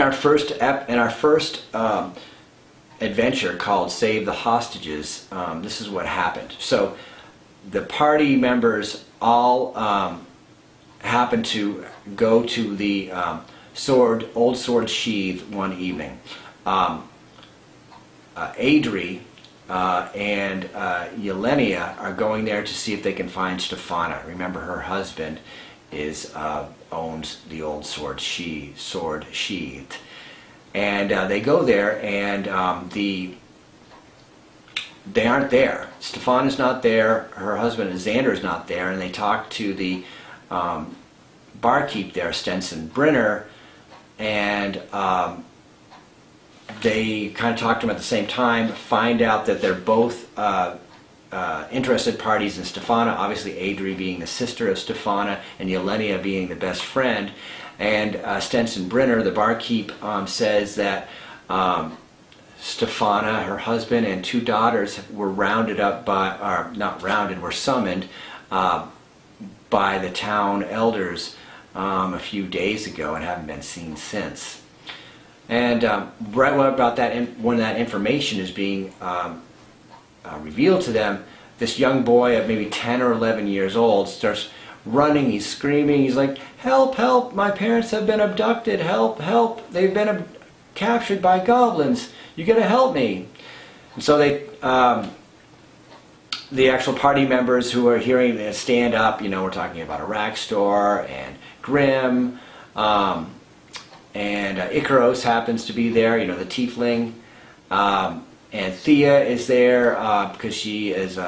our first adventure called Save the Hostages, this is what happened. So the party members all happened to go to the old sword sheath one evening. Adri and Yelenia are going there to see if they can find Stefana. Remember, her husband owns the old sword sheath. And they go there, and they aren't there. Stefana's not there. Her husband Xander's not there, and they talk to the barkeep there, Stenson Brenner, and they kind of talk to him at the same time, find out that they're both interested parties in Stefana, obviously Adri being the sister of Stefana and Yelenia being the best friend. And Stenson Brenner, the barkeep, says that Stefana, her husband, and 2 daughters were rounded up by, or not rounded, were summoned by the town elders a few days ago and haven't been seen since. And right about that, when that information is being revealed to them, this young boy of maybe 10 or 11 years old starts running. He's screaming. He's like, "Help, help, my parents have been abducted. Help, help, they've been captured by goblins. You gotta help me." And so they, the actual party members who are hearing this stand up, we're talking about a rack store and Grimm, and Icaros happens to be there, the tiefling, and Thea is there because she is,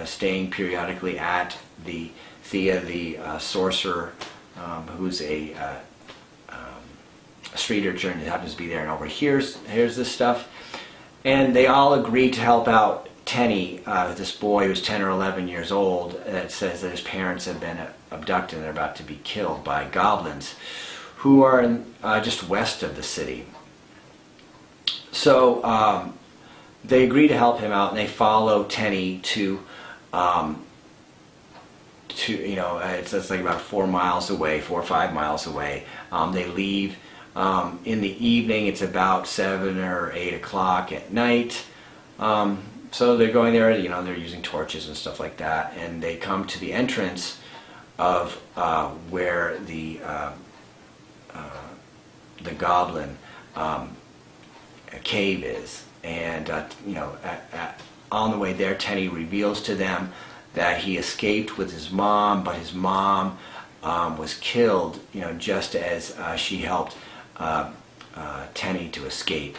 staying periodically at the Thea, the sorcerer, who's a street urchin, happens to be there and overhears this stuff, and they all agree to help out Tenny, this boy who's 10 or 11 years old, that says that his parents have been abducted and they're about to be killed by goblins who are just west of the city. So they agree to help him out, and they follow Tenny to it's like about 4 or 5 miles away. They leave in the evening. It's about 7 or 8 o'clock at night. So they're going there, they're using torches and stuff like that, and they come to the entrance of where the goblin cave is. And on the way there, Tenny reveals to them that he escaped with his mom, but his mom was killed, just as she helped Tenny to escape.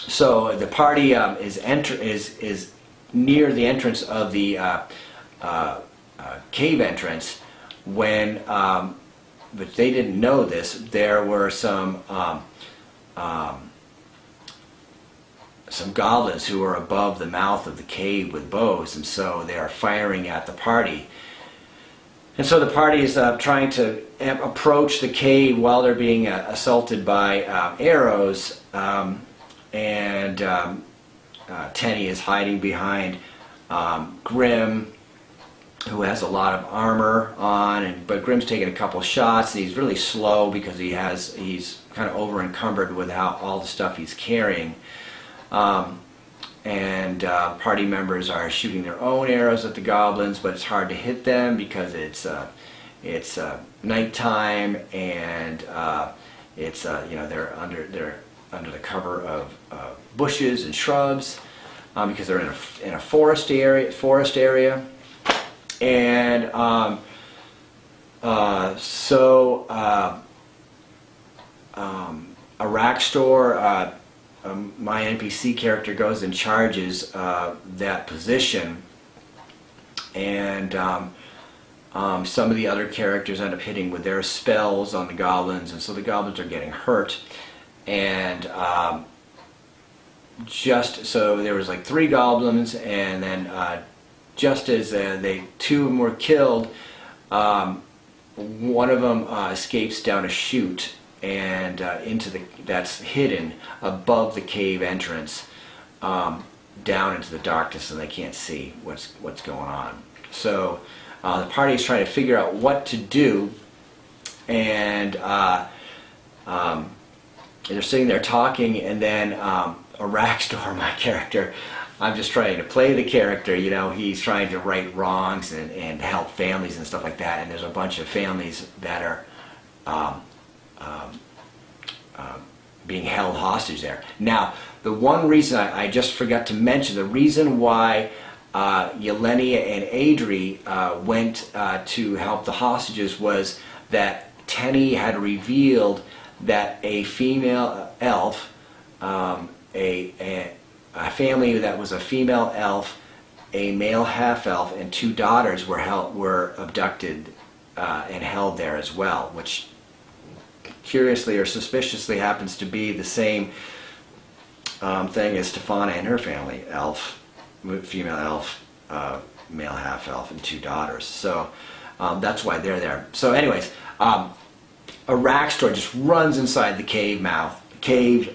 So the party is near the entrance of the cave entrance when, but they didn't know this, there were some goblins who were above the mouth of the cave with bows, and so they are firing at the party. And so the party is trying to approach the cave while they're being assaulted by arrows, and Tenny is hiding behind Grimm, who has a lot of armor on, but Grimm's taking a couple shots, and he's really slow because he's kind of over encumbered with all the stuff he's carrying. Party members are shooting their own arrows at the goblins, but it's hard to hit them because it's nighttime, and they're under the cover of bushes and shrubs because they're in a forest area, and a rack store. My NPC character goes and charges that position, and some of the other characters end up hitting with their spells on the goblins, and so the goblins are getting hurt. And just so there was like 3 goblins, and then just as 2 of them were killed, one of them escapes down a chute and that's hidden above the cave entrance, down into the darkness, and they can't see what's going on. So the party is trying to figure out what to do and they're sitting there talking, and then a Rackstor, my character, I'm just trying to play the character, you know, he's trying to right wrongs and help families and stuff like that, and there's a bunch of families that are being held hostage there. Now, the one reason I just forgot to mention, the reason why Yelenia and Adri went to help the hostages was that Tenny had revealed that a female elf, a family that was a female elf, a male half-elf, and 2 daughters were abducted and held there as well, which curiously or suspiciously happens to be the same thing as Stefana and her family, elf, female elf, male half-elf, and 2 daughters. So that's why they're there. So anyways, a Rackstor just runs inside the cave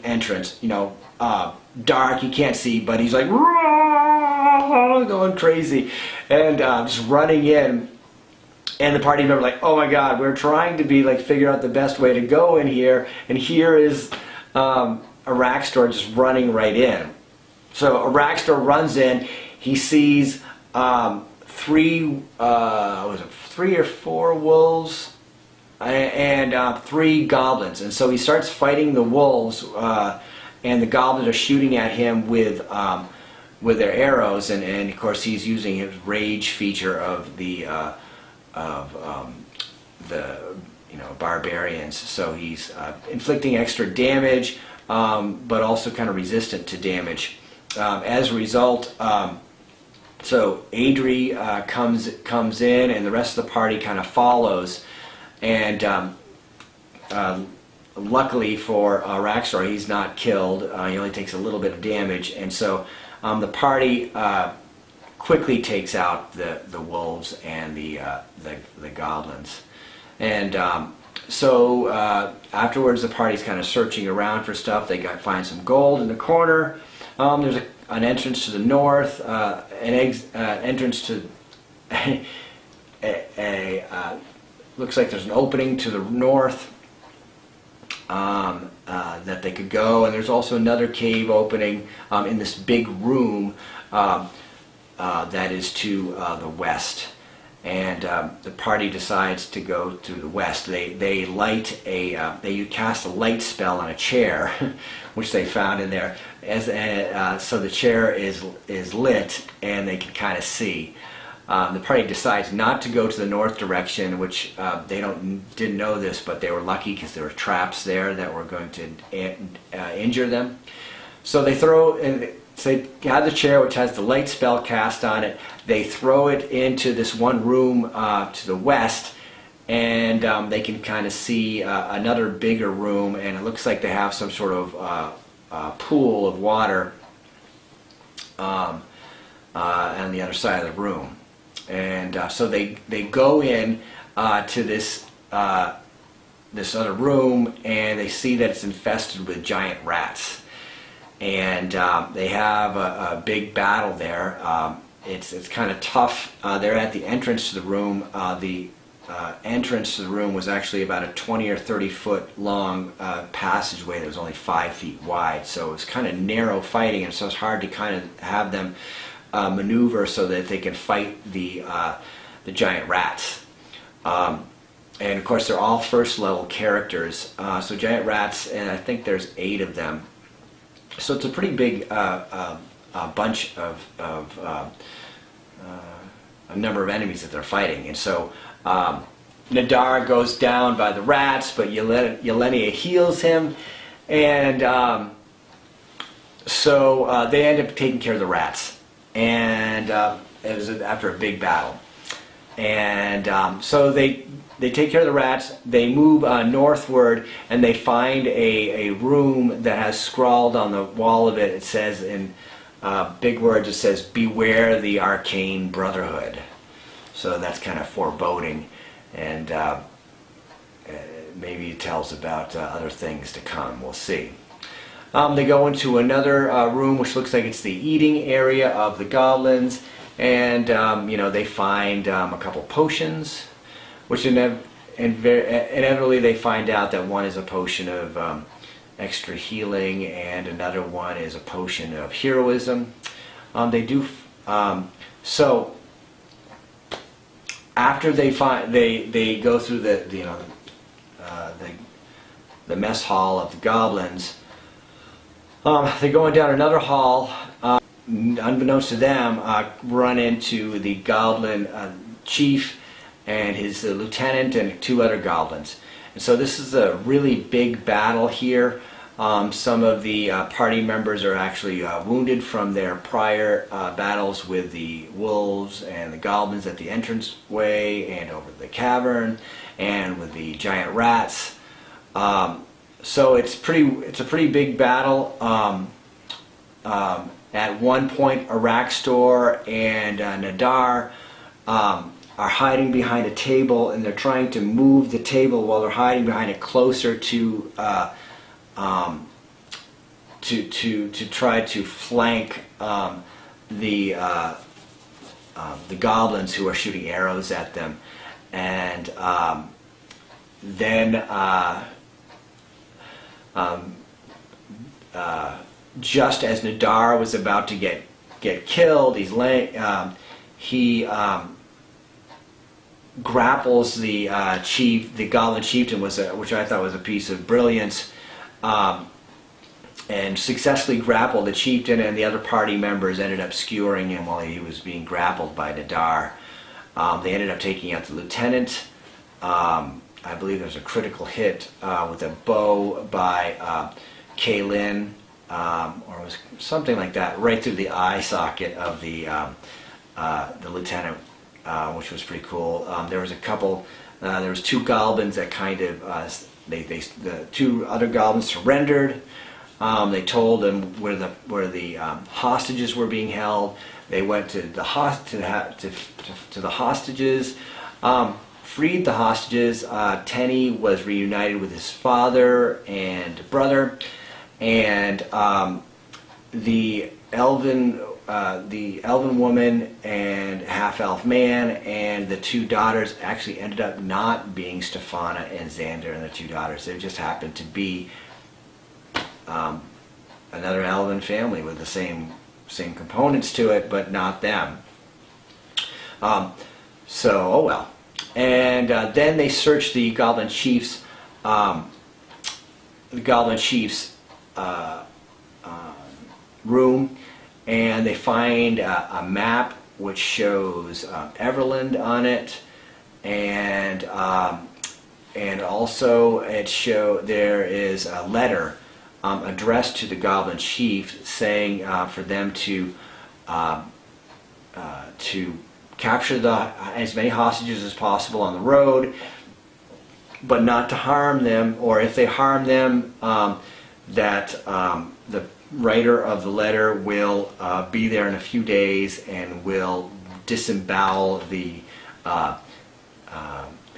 entrance, you know, dark, you can't see, but he's like going crazy and just running in. And the party member like, oh my god, we're trying to be like figure out the best way to go in here, and here is a Rackstor just running right in. So a Rackstor runs in, he sees 3 or 4 wolves and 3 goblins, and so he starts fighting the wolves, and the goblins are shooting at him with their arrows, and of course he's using his rage feature of the barbarians, so he's inflicting extra damage, but also kind of resistant to damage. As a result, so Adri comes in, and the rest of the party kind of follows, and luckily for Rackstor, he's not killed. He only takes a little bit of damage, and so the party quickly takes out the wolves and the goblins. And so afterwards, the party's kind of searching around for stuff. They find some gold in the corner. There's an entrance to the north, an entrance to looks like there's an opening to the north that they could go, and there's also another cave opening in this big room that is to the west. And the party decides to go to the west. They cast a light spell on a chair, which they found in there, so the chair is lit and they can kind of see. The party decides not to go to the north direction, which they didn't know this, but they were lucky because there were traps there that were going to injure them. So they so they have the chair, which has the light spell cast on it. They throw it into this one room to the west, and they can kind of see another bigger room, and it looks like they have some sort of pool of water on the other side of the room. And so they go in to this other room, and they see that it's infested with giant rats. And they have a big battle there. It's kind of tough. They're at the entrance to the room. The entrance to the room was actually about a 20 or 30 foot long passageway that was only 5 feet wide. So it was kind of narrow fighting, and so it's hard to kind of have them maneuver so that they can fight the giant rats. And of course, they're all first level characters. So giant rats, and I think there's 8 of them. So it's a pretty big bunch of a number of enemies that they're fighting. And so Nadar goes down by the rats, but Yelenia heals him, and so they end up taking care of the rats. And it was after a big battle. And so they take care of the rats. They move northward, and they find a room that has scrawled on the wall of it. It says in big words, it says, "Beware the Arcane Brotherhood." So that's kind of foreboding, and maybe it tells about other things to come. We'll see. They go into another room, which looks like it's the eating area of the goblins, and they find a couple potions, which inevitably they find out that one is a potion of extra healing, and another one is a potion of heroism. So after they go through the mess hall of the goblins, they're going down another hall. Unbeknownst to them, run into the goblin chief and his lieutenant and 2 other goblins. And so this is a really big battle here. Some of the party members are actually wounded from their prior battles with the wolves and the goblins at the entranceway and over the cavern and with the giant rats. So it's a pretty big battle. At one point, Araxtor and Nadar are hiding behind a table, and they're trying to move the table while they're hiding behind it closer to try to flank the goblins who are shooting arrows at them. And then just as Nadar was about to get killed, he grapples the goblin chieftain, which I thought was a piece of brilliance, and successfully grappled the chieftain, and the other party members ended up skewering him while he was being grappled by Nadar. They ended up taking out the lieutenant. I believe there was a critical hit with a bow by Kaylin, or it was something like that, right through the eye socket of the lieutenant, which was pretty cool. There was there was 2 goblins that kind of, the 2 other goblins surrendered. They told them where the hostages were being held. They went to the hostages, freed the hostages. Tenny was reunited with his father and brother, and the elven woman and half-elf man and the 2 daughters actually ended up not being Stefana and Xander and the 2 daughters. They just happened to be another elven family with the same components to it, but not them. So, oh well. And then they searched the goblin chief's room, and they find a map which shows Everlund on it, and also there is a letter addressed to the goblin chief saying for them to capture as many hostages as possible on the road, but not to harm them, or if they harm them, that the writer of the letter will be there in a few days and will disembowel the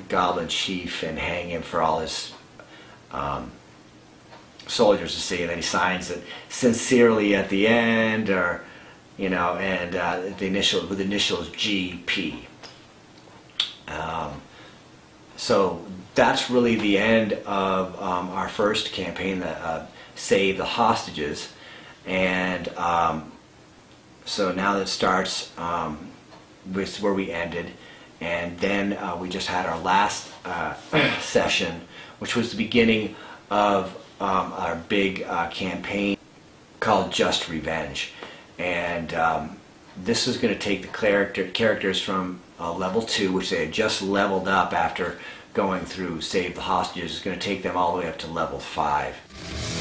goblin chief and hang him for all his soldiers to see. And then he signs it sincerely at the end, or and with initials GP. So that's really the end of our first campaign, Save the Hostages. And so now that starts with where we ended, and then we just had our last session, which was the beginning of our big campaign called Just Revenge. And this is going to take the characters from level 2, which they had just leveled up after going through Save the Hostages. It's going to take them all the way up to level 5.